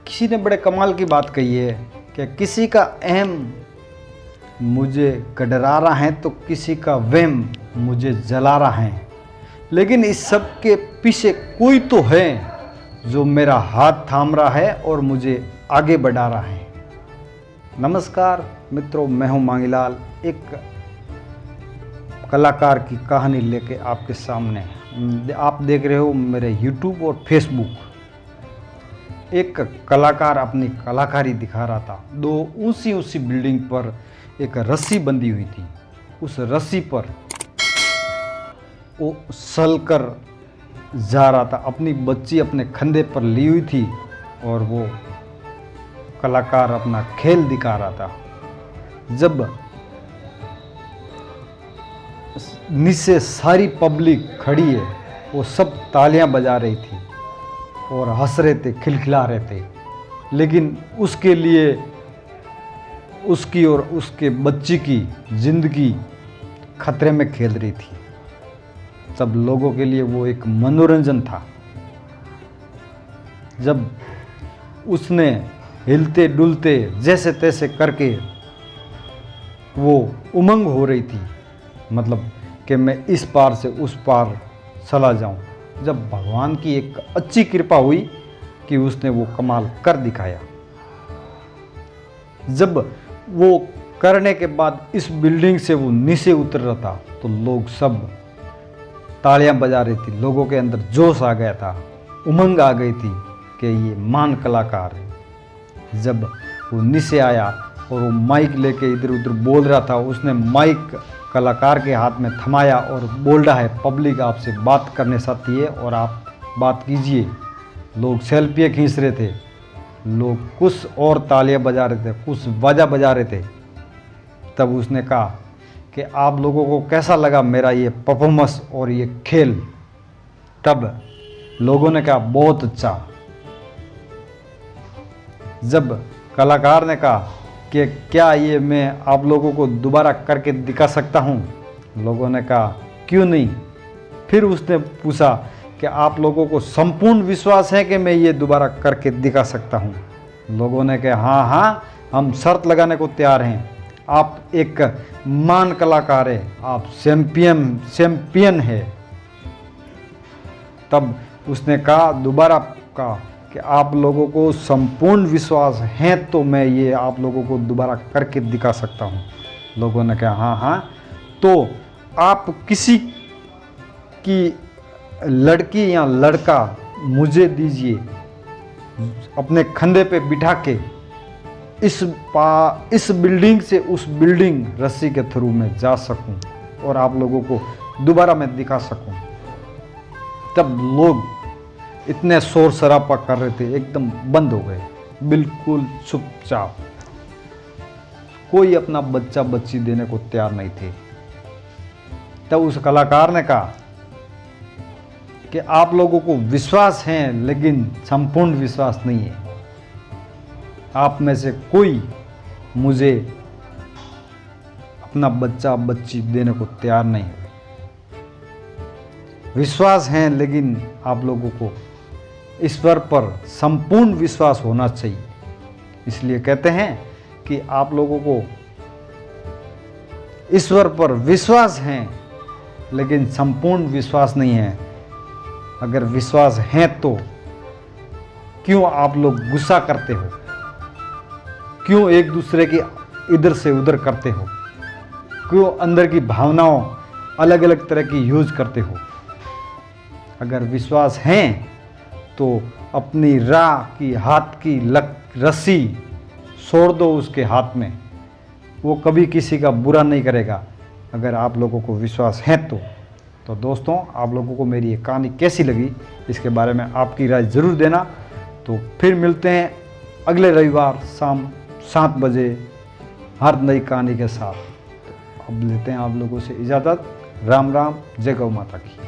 किसी ने बड़े कमाल की बात कही है कि किसी का अहम मुझे गडरा रहा है तो किसी का वहम मुझे जला रहा है, लेकिन इस सब के पीछे कोई तो है जो मेरा हाथ थाम रहा है और मुझे आगे बढ़ा रहा है। नमस्कार मित्रों, मैं हूं मांगीलाल, एक कलाकार की कहानी लेके आपके सामने। आप देख रहे हो मेरे YouTube और Facebook। एक कलाकार अपनी कलाकारी दिखा रहा था। दो ऊंची ऊंची बिल्डिंग पर एक रस्सी बंधी हुई थी। उस रस्सी पर वो चलकर जा रहा था, अपनी बच्ची अपने कंधे पर ली हुई थी और वो कलाकार अपना खेल दिखा रहा था। जब नीचे सारी पब्लिक खड़ी है, वो सब तालियां बजा रही थी और हंस रहे थे, खिलखिला रहे थे, लेकिन उसके लिए उसकी और उसके बच्ची की जिंदगी खतरे में खेल रही थी। सब लोगों के लिए वो एक मनोरंजन था। जब उसने हिलते डुलते जैसे तैसे करके वो उमंग हो रही थी, मतलब कि मैं इस पार से उस पार चला जाऊं, जब भगवान की एक अच्छी कृपा हुई कि उसने वो कमाल कर दिखाया। जब वो करने के बाद इस बिल्डिंग से वो नीचे उतर रहा था तो लोग सब तालियां बजा रही थी। लोगों के अंदर जोश आ गया था, उमंग आ गई थी कि ये महान कलाकार है। जब वो नीचे आया और वो माइक लेके इधर उधर बोल रहा था, उसने माइक कलाकार के हाथ में थमाया और बोल रहा है, पब्लिक आपसे बात करने चाहती है और आप बात कीजिए। लोग सेल्फियाँ खींच रहे थे, लोग कुछ और तालियां बजा रहे थे, कुछ बाजा बजा रहे थे। तब उसने कहा कि आप लोगों को कैसा लगा मेरा ये परफॉर्मेंस और ये खेल। तब लोगों ने कहा बहुत अच्छा। जब कलाकार ने कहा कि क्या ये मैं आप लोगों को दोबारा करके दिखा सकता हूँ, लोगों ने कहा क्यों नहीं। फिर उसने पूछा कि आप लोगों को संपूर्ण विश्वास है कि मैं ये दोबारा करके दिखा सकता हूँ। लोगों ने कहा हाँ हाँ, हम शर्त लगाने को तैयार हैं। आप एक महान कलाकार है, आप चैंपियन है। तब उसने कहा दोबारा कहा कि आप लोगों को संपूर्ण विश्वास है तो मैं ये आप लोगों को दोबारा करके दिखा सकता हूँ। लोगों ने कहा हाँ हाँ, तो आप किसी की लड़की या लड़का मुझे दीजिए, अपने कंधे पे बिठा के इस बिल्डिंग से उस बिल्डिंग रस्सी के थ्रू मैं जा सकूं और आप लोगों को दोबारा मैं दिखा सकूं। तब लोग इतने शोर शराबा कर रहे थे, एकदम बंद हो गए, बिल्कुल चुपचाप। कोई अपना बच्चा बच्ची देने को तैयार नहीं थे। तब उस कलाकार ने कहा कि आप लोगों को विश्वास है लेकिन संपूर्ण विश्वास नहीं है। आप में से कोई मुझे अपना बच्चा बच्ची देने को तैयार नहीं है। विश्वास है लेकिन आप लोगों को ईश्वर पर संपूर्ण विश्वास होना चाहिए। इसलिए कहते हैं कि आप लोगों को ईश्वर पर विश्वास है लेकिन संपूर्ण विश्वास नहीं है। अगर विश्वास है तो क्यों आप लोग गुस्सा करते हो, क्यों एक दूसरे की इधर से उधर करते हो, क्यों अंदर की भावनाओं अलग अलग तरह की यूज करते हो। अगर विश्वास है तो अपनी राह की हाथ की रस्सी छोड़ दो उसके हाथ में, वो कभी किसी का बुरा नहीं करेगा। अगर आप लोगों को विश्वास है तो दोस्तों, आप लोगों को मेरी ये कहानी कैसी लगी इसके बारे में आपकी राय ज़रूर देना। तो फिर मिलते हैं अगले रविवार शाम 7 बजे हर नई कहानी के साथ। तो अब लेते हैं आप लोगों से इजाज़त। राम राम, जय गौ माता की।